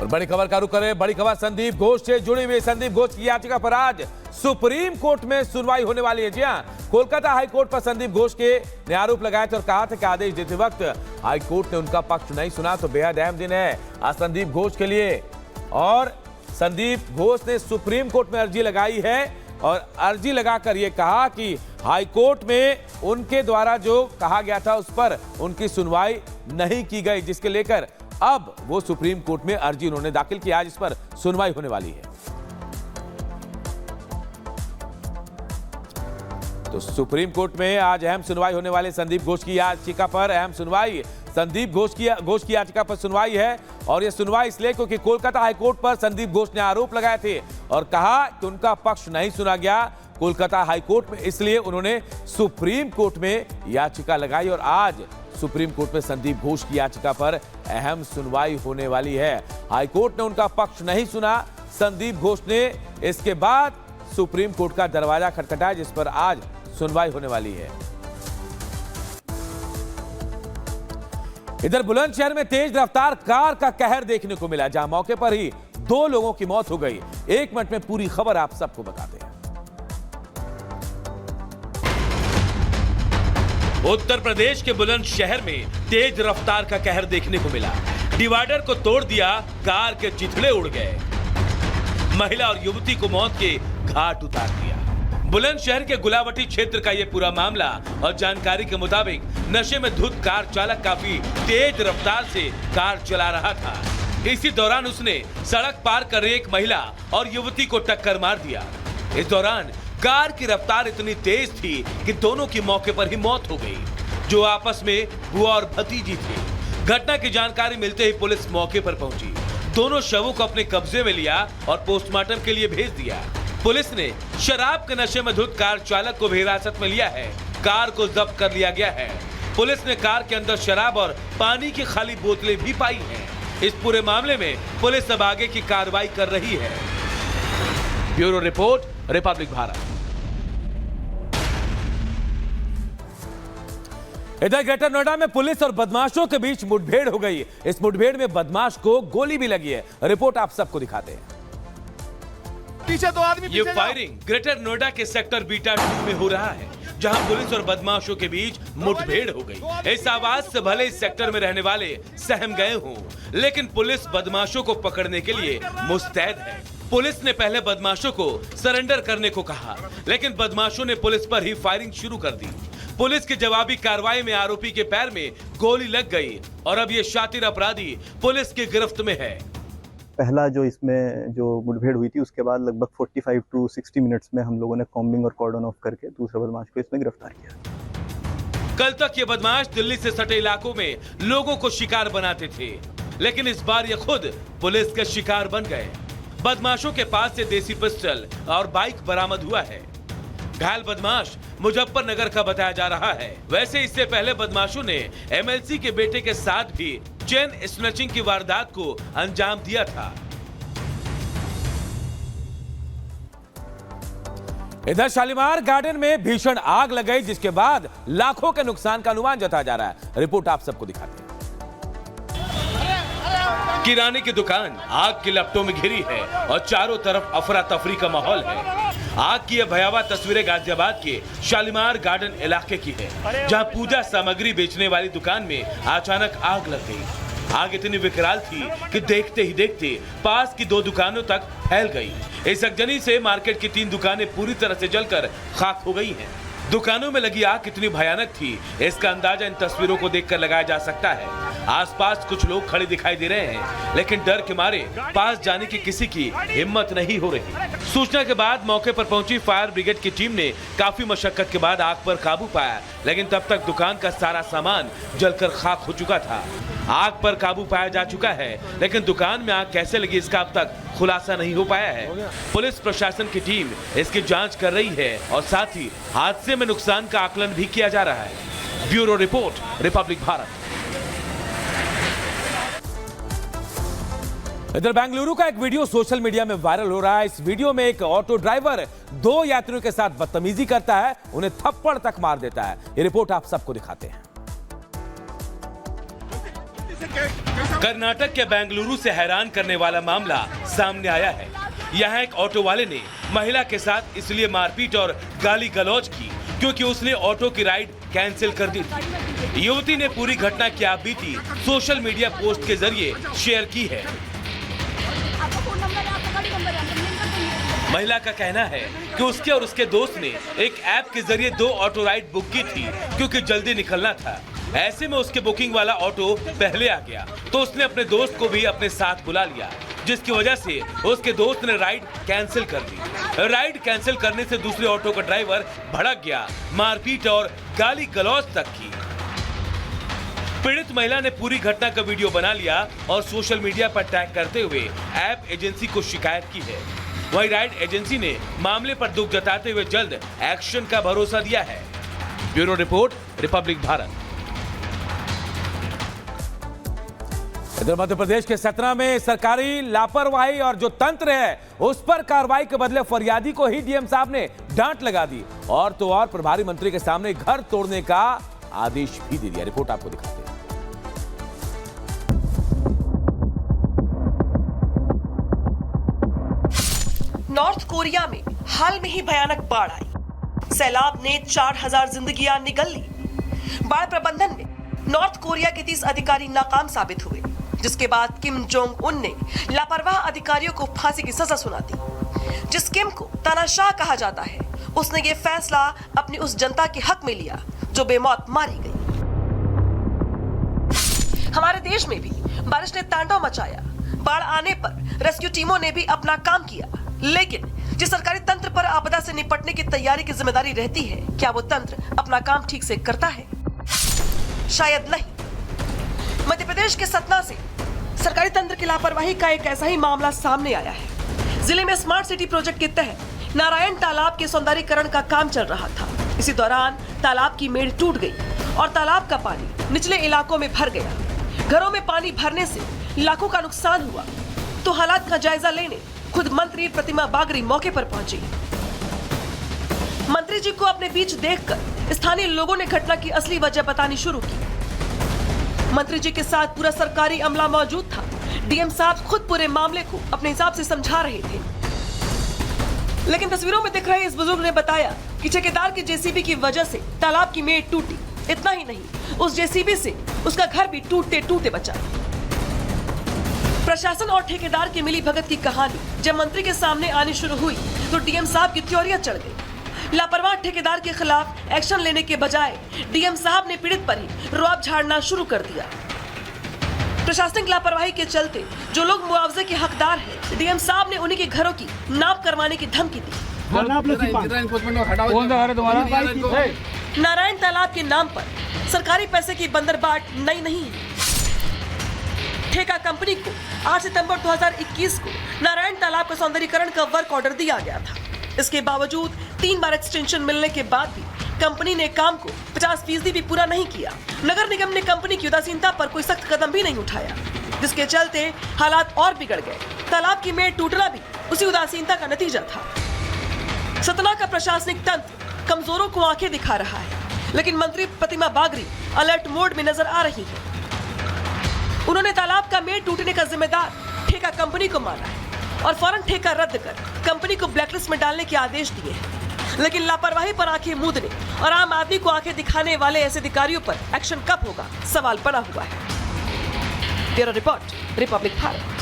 और बड़ी खबर का रुख करें। बड़ी खबर संदीप घोष से जुड़ी हुई। संदीप घोष की याचिका पर आज सुप्रीम कोर्ट में सुनवाई होने वाली है। जी हां, कोलकाता हाई कोर्ट पर संदीप घोष ने आरोप लगाए थे और कहा था कि आदेश देते वक्त हाई कोर्ट ने उनका पक्ष नहीं सुना। तो बेहद अहम दिन है आज संदीप घोष के लिए। और संदीप घोष ने सुप्रीम कोर्ट में अर्जी लगाई है और अर्जी लगाकर यह कहा कि हाई कोर्ट में उनके द्वारा जो कहा गया था उस पर उनकी सुनवाई नहीं की गई, जिसके लेकर अब वो सुप्रीम कोर्ट में अर्जी उन्होंने दाखिल की। आज इस पर सुनवाई होने वाली है। तो सुप्रीम कोर्ट में आज अहम सुनवाई होने वाली संदीप घोष की याचिका पर। अहम सुनवाई संदीप घोष की याचिका पर सुनवाई है और यह सुनवाई इसलिए क्योंकि कोलकाता हाईकोर्ट पर संदीप घोष ने आरोप लगाए थे और कहा कि उनका पक्ष नहीं सुना गया कोलकाता हाईकोर्ट में, इसलिए उन्होंने सुप्रीम कोर्ट में याचिका लगाई और आज सुप्रीम कोर्ट में संदीप घोष की याचिका पर अहम सुनवाई होने वाली है। हाईकोर्ट ने उनका पक्ष नहीं सुना संदीप घोष ने, इसके बाद सुप्रीम कोर्ट का दरवाजा खटखटाया जिस पर आज सुनवाई होने वाली है। इधर बुलंदशहर में तेज रफ्तार कार का कहर देखने को मिला, जहां मौके पर ही 2 लोगों की मौत हो गई। 1 मिनट में पूरी खबर आप सबको बताते हैं। उत्तर प्रदेश के बुलंदशहर में तेज रफ्तार का कहर देखने को मिला। डिवाइडर को तोड़ दिया, कार के चिथड़े उड़ गए, महिला और युवती को मौत के घाट उतार दिया। बुलंदशहर के गुलावटी क्षेत्र का यह पूरा मामला और जानकारी के मुताबिक नशे में धुत कार चालक काफी तेज रफ्तार से कार चला रहा था। इसी दौरान उसने सड़क पार कर रही एक महिला और युवती को टक्कर मार दिया। इस दौरान कार की रफ्तार इतनी तेज थी कि दोनों की मौके पर ही मौत हो गई, जो आपस में बुआ और भतीजी थी। घटना की जानकारी मिलते ही पुलिस मौके पर पहुंची, दोनों शवों को अपने कब्जे में लिया और पोस्टमार्टम के लिए भेज दिया। पुलिस ने शराब के नशे में धुत कार चालक को भी हिरासत में लिया है। कार को जब्त कर लिया गया है। पुलिस ने कार के अंदर शराब और पानी की खाली बोतलें भी पाई हैं। इस पूरे मामले में पुलिस अब आगे की कार्रवाई कर रही है। Bureau report, Republic Bharat. इधर ग्रेटर नोएडा में पुलिस और बदमाशों के बीच मुठभेड़ हो गई। इस मुठभेड़ में बदमाश को गोली भी लगी है। रिपोर्ट आप सबको दिखाते हैं। पीछे 2 आदमी ये फायरिंग ग्रेटर नोएडा के सेक्टर बीटा 2 में हो रहा है, जहां पुलिस और बदमाशों के बीच मुठभेड़ हो गई। इस आवाज से भले इस सेक्टर में रहने वाले सहम गए हों, लेकिन पुलिस बदमाशों को पकड़ने के लिए मुस्तैद है। पुलिस ने पहले बदमाशों को सरेंडर करने को कहा, लेकिन बदमाशों ने पुलिस पर ही फायरिंग शुरू कर दी। पुलिस की जवाबी कार्रवाई में आरोपी के पैर में गोली लग गई और अब ये शातिर अपराधी पुलिस की गिरफ्त में है। पहला जो इसमें जो मुठभेड़ हुई थी उसके बाद लगभग 45 टू 60 मिनट्स में हम लोगों ने कॉम्बिंग और कॉर्डन ऑफ करके दूसरे बदमाश को इसमें गिरफ्तार किया। कल तक ये बदमाश दिल्ली से सटे इलाकों में लोगों को शिकार बनाते थे, लेकिन इस बार ये खुद पुलिस के शिकार बन गए। बदमाशों के पास से देसी पिस्टल और बाइक बरामद हुआ है। घायल बदमाश मुजफ्फरनगर का बताया जा रहा है। वैसे इससे पहले बदमाशों ने एमएलसी के बेटे के साथ भी चेन स्नैचिंग की वारदात को अंजाम दिया था। इधर शालीमार गार्डन में भीषण आग लग गई, जिसके बाद लाखों के नुकसान का अनुमान जताया जा रहा है। रिपोर्ट आप सबको दिखाते हैं। किराने की दुकान आग की लपटों में घिरी है और चारों तरफ अफरा तफरी का माहौल है। आग की यह भयावह तस्वीरें गाजियाबाद के शालीमार गार्डन इलाके की है, जहां पूजा सामग्री बेचने वाली दुकान में अचानक आग लग गई। आग इतनी विकराल थी कि देखते ही देखते पास की 2 दुकानों तक फैल गई। इस अगजनी से मार्केट की 3 दुकानें पूरी तरह से जलकर खाक हो गई हैं। दुकानों में लगी आग कितनी भयानक थी, इसका अंदाजा इन तस्वीरों को देखकर लगाया जा सकता है। आसपास कुछ लोग खड़े दिखाई दे रहे हैं, लेकिन डर के मारे पास जाने की किसी की हिम्मत नहीं हो रही। सूचना के बाद मौके पर पहुंची फायर ब्रिगेड की टीम ने काफी मशक्कत के बाद आग पर काबू पाया, लेकिन तब तक दुकान का सारा सामान जलकर खाक हो चुका था। आग पर काबू पाया जा चुका है, लेकिन दुकान में आग कैसे लगी इसका अब तक खुलासा नहीं हो पाया है। पुलिस प्रशासन की टीम इसकी जांच कर रही है और साथ ही हादसे में नुकसान का आकलन भी किया जा रहा है। Bureau report, Republic Bharat. इधर बेंगलुरु का एक वीडियो सोशल मीडिया में वायरल हो रहा है। इस वीडियो में एक ऑटो ड्राइवर 2 यात्रियों के साथ बदतमीजी करता है, उन्हें थप्पड़ तक मार देता है। ये रिपोर्ट आप सबको दिखाते हैं। कर्नाटक के बेंगलुरु से हैरान करने वाला मामला सामने आया है। यहाँ एक ऑटो वाले ने महिला के साथ इसलिए मारपीट और गाली गलौज की क्योंकि उसने ऑटो की राइड कैंसिल कर दी थी। युवती ने पूरी घटना की आपबीती सोशल मीडिया पोस्ट के जरिए शेयर की है। महिला का कहना है कि उसके और उसके दोस्त ने एक ऐप के जरिए 2 ऑटो राइड बुक की थी क्योंकि जल्दी निकलना था। ऐसे में उसके बुकिंग वाला ऑटो पहले आ गया तो उसने अपने दोस्त को भी अपने साथ बुला लिया, जिसकी वजह से उसके दोस्त ने राइड कैंसिल कर दी। राइड कैंसिल करने से दूसरे ऑटो का ड्राइवर भड़क गया, मारपीट और गाली गलौज तक की। पीड़ित महिला ने पूरी घटना का वीडियो बना लिया और सोशल मीडिया पर टैग करते हुए ऐप एजेंसी को शिकायत की है। वही राइड एजेंसी ने मामले पर दुख जताते हुए जल्द एक्शन का भरोसा दिया है। Bureau report, Republic Bharat. इधर मध्य प्रदेश के सतना में सरकारी लापरवाही और जो तंत्र है उस पर कार्रवाई के बदले फरियादी को ही डीएम साहब ने डांट लगा दी और तो और प्रभारी मंत्री के सामने घर तोड़ने का आदेश भी दे दिया। रिपोर्ट आपको दिखाते हैं। नॉर्थ कोरिया में हाल में ही भयानक बाढ़ आई। सैलाब ने 4000 जिंदगियां निगल ली। बाढ़ प्रबंधन में नॉर्थ कोरिया के 30 अधिकारी नाकाम साबित हुए, जिसके बाद किम जोंग उन ने लापरवाह अधिकारियों को फांसी की सजा सुना दी। जिस किम को तानाशाह कहा जाता है, उसने ये फैसला अपनी उस जनता के हक में लिया जो बेमौत मारी गई। हमारे देश में भी बारिश ने तांडव मचाया। बाढ़ आने पर रेस्क्यू टीमों ने भी अपना काम किया, लेकिन जिस सरकारी तंत्र पर आपदा से निपटने की तैयारी की जिम्मेदारी रहती है, क्या वो तंत्र अपना काम ठीक से करता है? शायद नहीं। मध्य प्रदेश के सतना से सरकारी तंत्र की लापरवाही का एक ऐसा ही मामला सामने आया है। जिले में स्मार्ट सिटी प्रोजेक्ट के तहत नारायण तालाब के सौंदर्यीकरण का काम चल रहा था। इसी दौरान तालाब की मेड़ टूट गई और तालाब का पानी निचले इलाकों में भर गया। घरों में पानी भरने से लाखों का नुकसान हुआ। तो हालात का जायजा लेने खुद मंत्री प्रतिमा बागरी मौके पर पहुंची। मंत्री जी को अपने बीच देखकर स्थानीय लोगों ने घटना की असली वजह बतानी शुरू की। मंत्री जी के साथ पूरा सरकारी अमला मौजूद था। डीएम साहब खुद पूरे मामले को अपने हिसाब से समझा रहे थे, लेकिन तस्वीरों में दिख रहे इस बुजुर्ग ने बताया कि ठेकेदार की जेसीबी की वजह से तालाब की मेड़ टूटी। इतना ही नहीं, उस जेसीबी से उसका घर भी टूटते टूटते बचा। प्रशासन और ठेकेदार की मिली भगत की कहानी जब मंत्री के सामने आनी शुरू हुई तो डीएम साहब की त्योरियां चढ़ गई। लापरवाह ठेकेदार के खिलाफ एक्शन लेने के बजाय डीएम साहब ने पीड़ित पर ही रुआब झाड़ना शुरू कर दिया। प्रशासनिक लापरवाही के चलते जो लोग मुआवजे के हकदार हैं, डीएम साहब ने उन्हीं के घरों की नाप करवाने की धमकी दी। नारायण तालाब के नाम पर सरकारी पैसे की बंदरबाट नई नहीं है। ठेका कंपनी को 8 सितंबर 2021 को नारायण तालाब का सौंदर्यीकरण का वर्क ऑर्डर दिया गया था। इसके बावजूद 3 बार एक्सटेंशन मिलने के बाद भी कंपनी ने काम को 50% भी पूरा नहीं किया। नगर निगम ने कंपनी की उदासीनता पर कोई सख्त कदम भी नहीं उठाया, जिसके चलते हालात और बिगड़ गए। तालाब की मेड़ टूटना भी उसी उदासीनता का नतीजा था। सतना का प्रशासनिक तंत्र कमजोरों को आंखें दिखा रहा है, लेकिन मंत्री प्रतिमा बागरी अलर्ट मोड में नजर आ रही है। उन्होंने तालाब का मेड़ टूटने का जिम्मेदार ठेका कंपनी को माना है और फौरन ठेका रद्द कर कंपनी को ब्लैकलिस्ट में डालने के आदेश दिए हैं। लेकिन लापरवाही पर आंखें मूंदने और आम आदमी को आंखें दिखाने वाले ऐसे अधिकारियों पर एक्शन कब होगा, सवाल बना हुआ है। Bureau report, Republic Bharat.